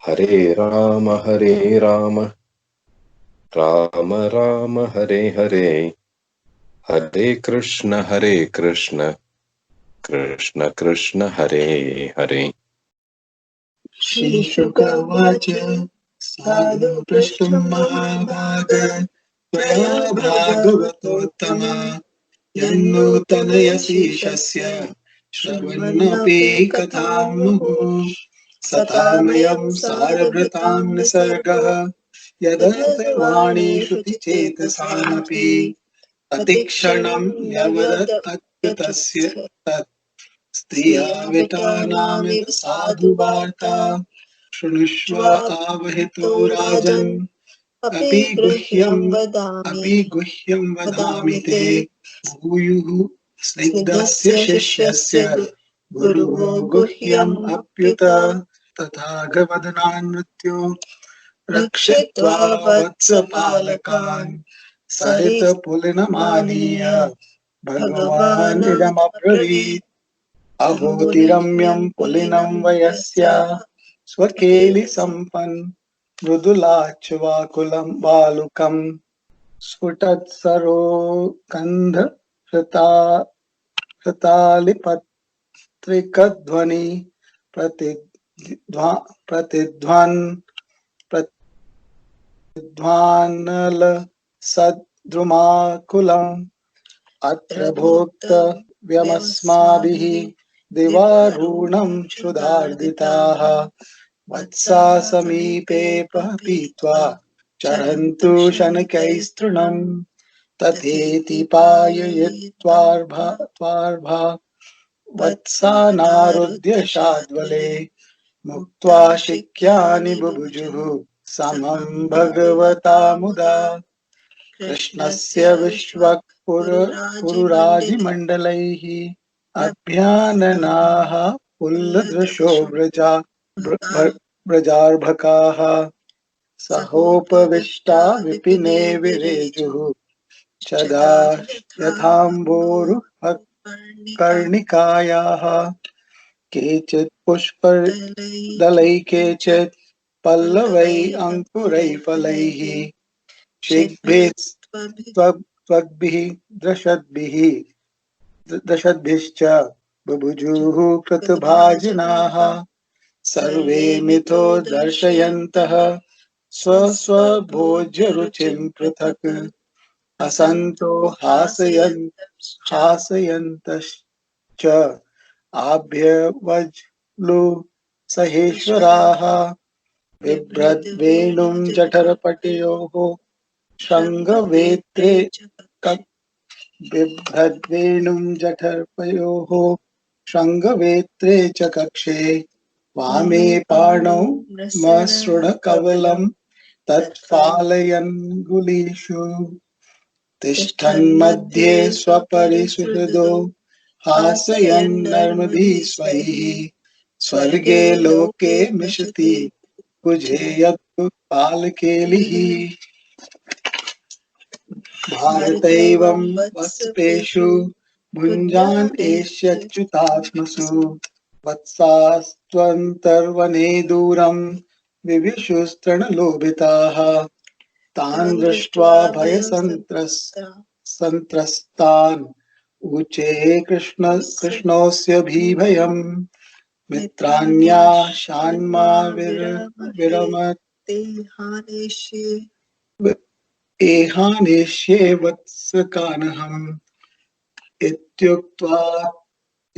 हरे राम राम राम हरे हरे, हरे कृष्ण कृष्ण कृष्ण हरे हरे। श्रीशुकवाच साधु प्रष्टुं महाभाग त्वया भागवतोत्तम यन्नूतनयशीशस्य श्रवन्नपि कथां मुहुः सतामयं सारभृतां निसर्गः यदर्थवाणी श्रुतिचेतसामपि अतिक्षणं यवदत्तस्य तत् स्त्रियावितानामिव साधुवार्ता शृणुष्व आवहितो राजन् अपि गुह्यं वदामि ते भूयुः स्निग्धस्य शिष्यस्य गुरुवो गुह्यम् अप्युत तथागवदनान् मृत्यो रक्षित्वा वत्सपालकान् सरितपुलिनमानीय भगवान् इदमब्रवीत् अहोतिरम्यं पुलिनं वयस्या स्वकेलि सम्पन् मृदुलाच्वाकुलं बालुकम् स्फुटत्सरो गन्धहृतालिपत्रिकध्वनि प्रतिध्वानलसद्रुमाकुलम् अत्र भोक्तव्यमस्माभिः दिवारूणं क्षुधार्दिताः वत्सा समीपे पीत्वा चरन्तु शनकैस्तृणम् तथेति पाययित्वार्भा वत्सानारुध्य शाद्वले मुक्त्वा शिक्यानि बुभुजुः समं भगवता मुदा कृष्णस्य विश्वक्पुरुरादिमण्डलैः अभ्याननाः पुल्लदृशो व्रजार्भकाः सहोपविष्टा विपिने विरेजुः सदा यथाम्भोरुह कर्णिकायाः केचित् पुष्पदलैः केचित् पल्लवै अङ्कुरैः फलैः शिग्भिस्त्वग्भिः दशद्भिश्च बुभुजुः कृतभाजिनाः सर्वे मिथो दर्शयन्तः स्वस्वभोज्यरुचिं पृथक् असन्तो हासयन्तश्च आभ्यवज्लु सहेश्वराः बिभ्रद्वेणुं जठरपटयोः शृङ्गवेत्रे बिभ्रद्वेणुं जठरपयोः शृङ्गवेत्रे च कक्षे वामे पाणौ मसृणकवलं तत्पालयन्गुलीषु तिष्ठन्मध्ये स्वपरिसुहृदो हासयन्नर्मभिः स्वैः स्वर्गे लोके मिषति कुजे यत्पालकेलिः भारतैवं वत्सेषु भुञ्जान् एष्यच्युतात्मसु वत्सास्त्वन्तर्वने दूरं विविशुस्तृणलोभिताः तान् दृष्ट्वा भयसन्त्रस्तान् ऊचे कृष्णोऽस्य भीभयम् मित्राण्याशान्मा एहानेष्ये वत्सकानहम्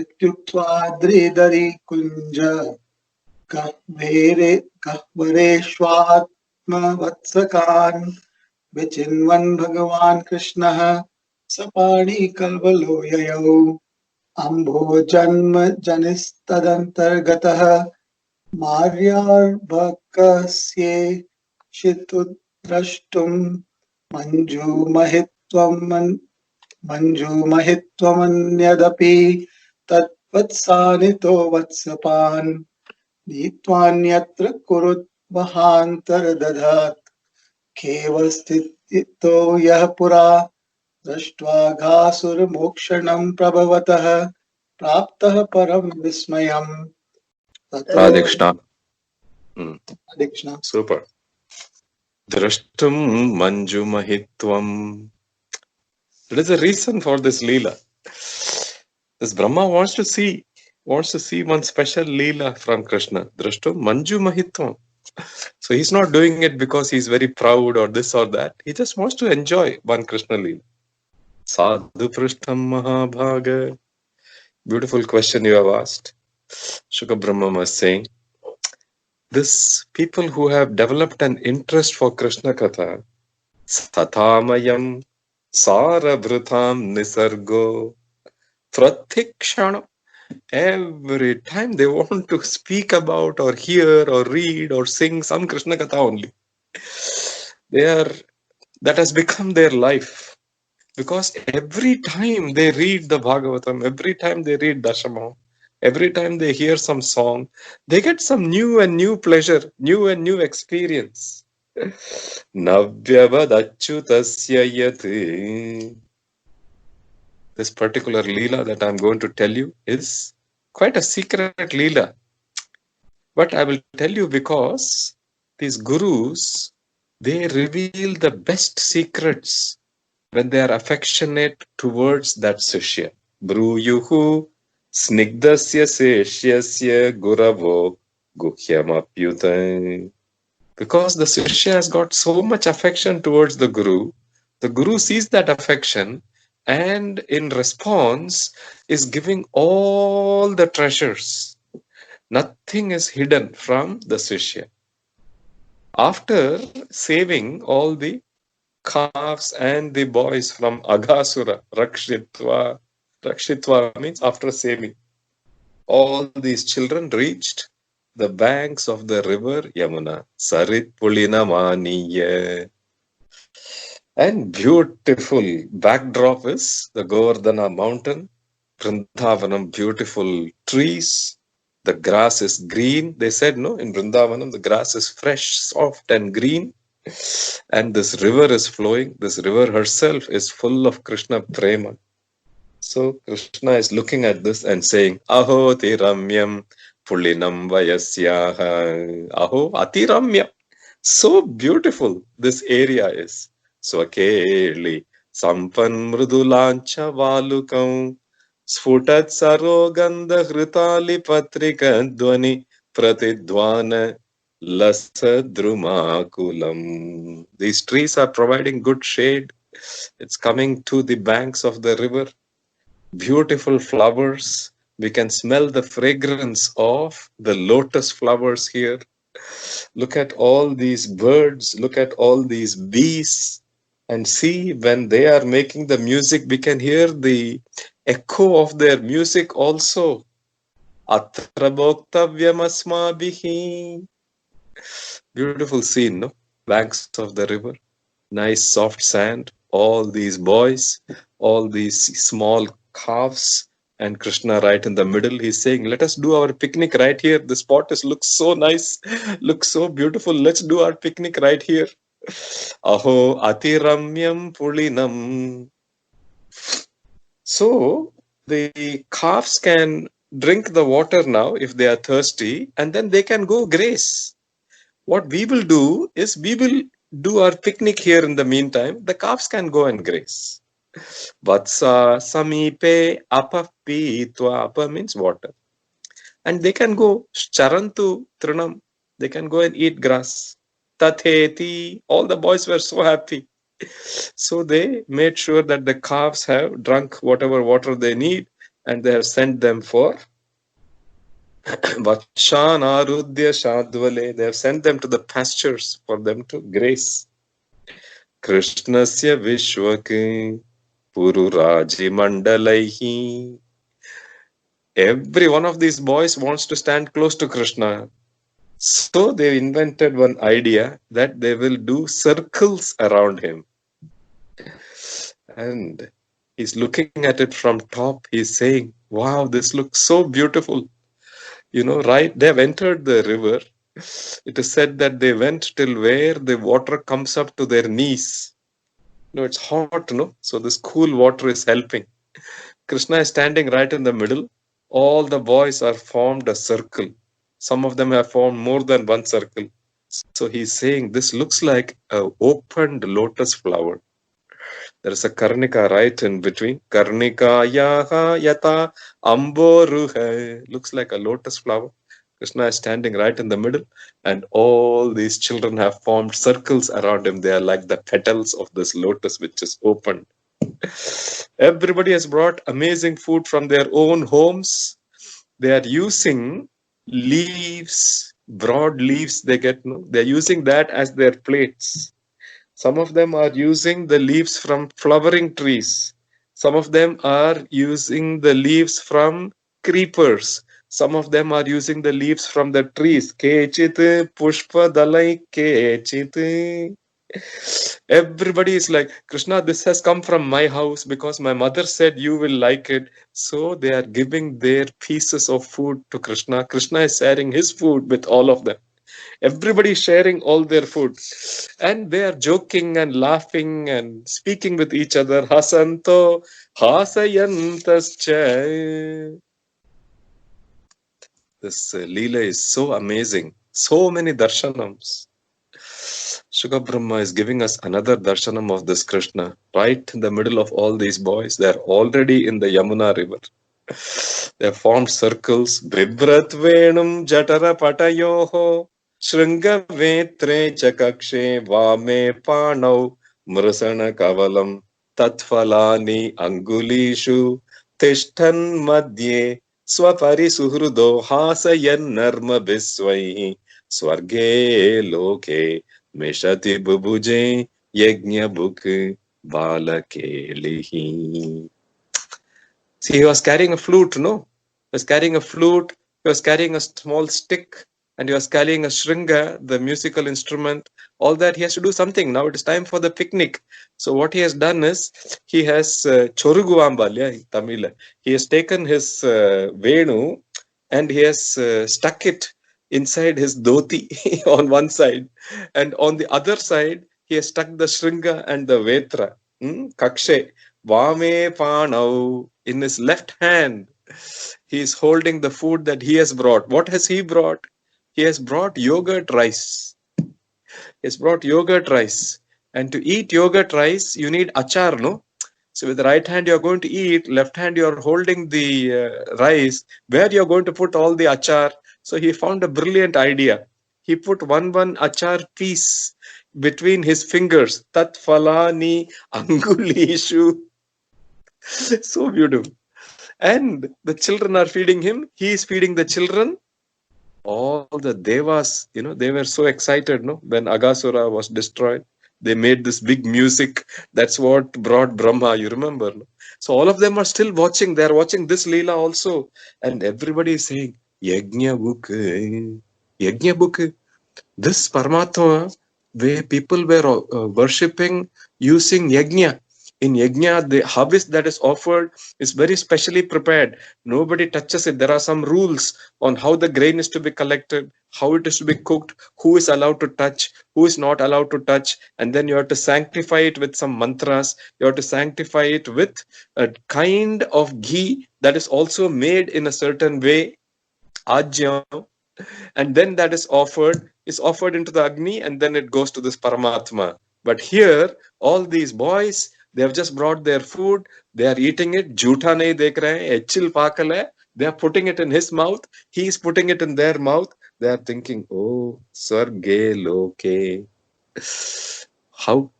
इत्युक्त्वा द्रिदरि कुञ्ज गह्वरेष्वात्मवत्सकान् विचिन्वन् भगवान् कृष्णः सपाणिकल्वलो ययौ अम्भोजन्म जनिस्तदन्तर्गतः मार्यार्भकस्येषितुद्रष्टुं मञ्जूमहित्वमन्यदपि तद्वत्सानितो वत्सपान् नीत्वान्यत्र कुरुद्वहान्तर्दधात् खेवस्थितो यः पुरा दृष्ट्वा घासुरमोक्षणं प्रभवतः प्राप्तः परं विस्मयम्। Radhe Krishna. Mm. Hare Krishna. Super. Drashtum manju mahitvam. There is a reason for this Leela. This Brahma wants to see one special Leela from Krishna. Drashtum manju mahitvam. So he's not doing it because he's very proud or this or that. He just wants to enjoy one Krishna Leela. Sadhu prishtam mahabhaga. Beautiful question you have asked. Shukra Brahma was saying, this people who have developed an interest for Krishna Katha, Sathamayam Sarabhrutam Nisargo Pratikshana. Every time they want to speak about or hear or read or sing some Krishna Katha only. That has become their life. Because every time they read the Bhagavatam, every time they read Dashamam, every time they hear some song, they get some new and new pleasure, new and new experience. Navyavad achyutasya yat. This particular Leela that I'm going to tell you is quite a secret Leela. But I will tell you because these gurus, they reveal the best secrets when they are affectionate towards that Sishya. Bruyuhu snigdasya seshyasya guravo guhyamapyuta. Because the Sishya has got so much affection towards the Guru sees that affection and in response is giving all the treasures. Nothing is hidden from the Sishya. After saving all the calves and the boys from Aghasura, Rakshitva. Rakshitva means after saving. All these children reached the banks of the river Yamuna. Sarit Pulina Maniya. And beautiful backdrop is the Govardhana mountain, Vrindavanam, beautiful trees. The grass is green. They said, no, in Vrindavanam, the grass is fresh, soft and green. And this river is flowing. This river herself is full of Krishna prema. So Krishna is looking at this and saying, Aho tiramyam pulinam vayasyaha. Aho atiramyam. So beautiful this area is. Swakeli sampan mrudulancha valukam sfutat sarogandha hritali patrika dvani pratidvana Lasadrumakulam. These trees are providing good shade. It's coming to the banks of the river. Beautiful flowers. We can smell the fragrance of the lotus flowers here. Look at all these birds. Look at all these bees. And see, when they are making the music, we can hear the echo of their music also. Atrabhoktavyam Beautiful scene, no? Banks of the river, nice soft sand, all these boys, all these small calves, and Krishna right in the middle. He's saying, let us do our picnic right here. The spot looks so nice, looks so beautiful. Let's do our picnic right here. Aho atiramyam pulinam. So the calves can drink the water now if they are thirsty, and then they can go graze. What we will do is we will do our picnic here in the meantime. The calves can go and graze. Vatsa samipe apapitva. Apa means water. And they can go charantu trinam. They can go and eat grass. Tatheti. All the boys were so happy. So they made sure that the calves have drunk whatever water they need, and they have sent them for Vakshan Arudhya Shadvale. They have sent them to the pastures for them to graze. Krishnasya Vishwaki Pururaji Mandalaihi. Every one of these boys wants to stand close to Krishna. So they invented one idea that they will do circles around him. And he's looking at it from top. He's saying, wow, this looks so beautiful. You know, right? They have entered the river. It is said that they went till where the water comes up to their knees. You know, it's hot, no? So this cool water is helping. Krishna is standing right in the middle. All the boys are formed a circle. Some of them have formed more than one circle. So he's saying this looks like a opened lotus flower. There is a Karnika right in between. Karnika yaha yata amboruha. Looks like a lotus flower. Krishna is standing right in the middle, and all these children have formed circles around him. They are like the petals of this lotus which is opened. Everybody has brought amazing food from their own homes. They are using leaves, broad leaves they get. No? They're using that as their plates. Some of them are using the leaves from flowering trees. Some of them are using the leaves from creepers. Some of them are using the leaves from the trees. Kechit pushpa dalai kechit. Everybody is like, Krishna, this has come from my house because my mother said you will like it. So they are giving their pieces of food to Krishna. Krishna is sharing his food with all of them. Everybody sharing all their food. And they are joking and laughing and speaking with each other. Hasanto hasayantascha. This Leela is so amazing. So many darshanams. Shuka Brahma is giving us another darshanam of this Krishna. Right in the middle of all these boys. They are already in the Yamuna river. They have formed circles. Bibrat Venum Jatara Patayoho. Shringa Vetre Chakakshe Vame Panau Mrasana Kavalam Tatfalani Angulishu Tishtan Madhye Swapari Suhrudo Hasayan Narma Biswai Swarge Loke Meshati Bubuje Yajna Buk Balakelihi. See, he was carrying a flute, no? He was carrying a flute, he was carrying a small stick, and he was carrying a shringa, the musical instrument. All that he has to do something. Now it is time for the picnic. So what he has done is, he has choruguambalya, Tamil. He has taken his venu and he has stuck it inside his dhoti on one side. And on the other side, he has stuck the shringa and the vetra, kakshe, vame panau. In his left hand, he is holding the food that he has brought. What has he brought? He has brought yogurt rice. He has brought yogurt rice. And to eat yogurt rice, you need achar, no? So with the right hand, you're going to eat. Left hand, you're holding the rice. Where you're going to put all the achar? So he found a brilliant idea. He put one achar piece between his fingers. Tat falani angulishu. So beautiful. And the children are feeding him. He is feeding the children. All the devas, they were so excited, no? When Agasura was destroyed, they made this big music. That's what brought Brahma, you remember, no? So all of them are still watching. They are watching this Leela also. And everybody is saying, Yajna book, Yajna book. This Paramatma, where people were worshipping using Yajna. In Yajna, the harvest that is offered is very specially prepared. Nobody touches it. There are some rules on how the grain is to be collected, how it is to be cooked, who is allowed to touch, who is not allowed to touch. And then you have to sanctify it with some mantras. You have to sanctify it with a kind of ghee that is also made in a certain way, ajya. And then that is offered into the Agni, and then it goes to this Paramatma. But here, all these boys, they have just brought their food. They are eating it. Jhootha nahi dekh rahe hain. Echil pakal hai. They are putting it in his mouth. He is putting it in their mouth. They are thinking, oh, Sarge Loke. How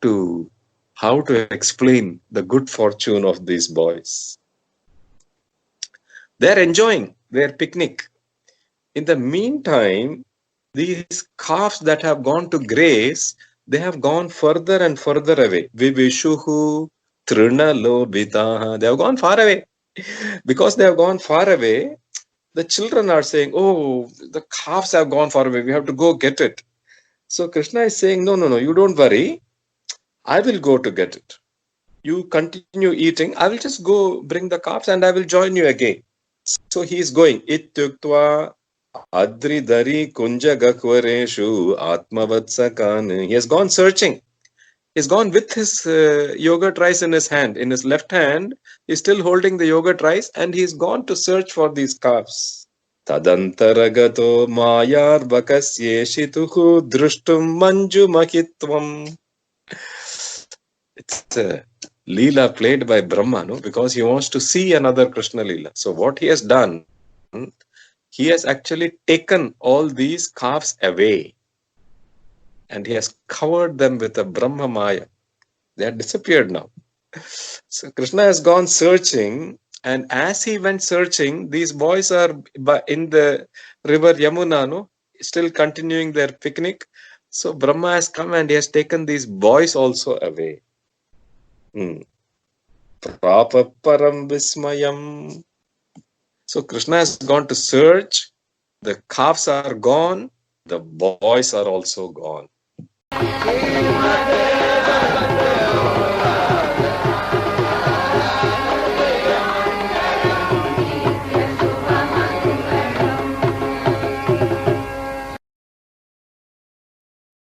to explain the good fortune of these boys? They are enjoying their picnic. In the meantime, these calves that have gone to graze, they have gone further and further away. Vivishuhu trinalobitaha. They have gone far away. Because they have gone far away, the children are saying, oh, the calves have gone far away. We have to go get it. So Krishna is saying, no, you don't worry. I will go to get it. You continue eating. I will just go bring the calves and I will join you again. So he is going. Ityuktva Adridari Kunja Gakvareshu Atmavatsakan. He has gone searching. He's gone with his yogurt rice in his hand. In his left hand, he's still holding the yogurt rice and he's gone to search for these calves. Tadantaragato mayarbakasyeshituhu drustum manjumahitvam. It's a Leela played by Brahma, no? Because he wants to see another Krishna Leela. So what he has done, he has actually taken all these calves away and he has covered them with a Brahma Maya. They are disappeared now. So Krishna has gone searching, and as he went searching, these boys are in the river Yamuna, no? Still continuing their picnic. So Brahma has come and he has taken these boys also away. Prapa param vismayam. So Krishna has gone to search. The calves are gone. The boys are also gone.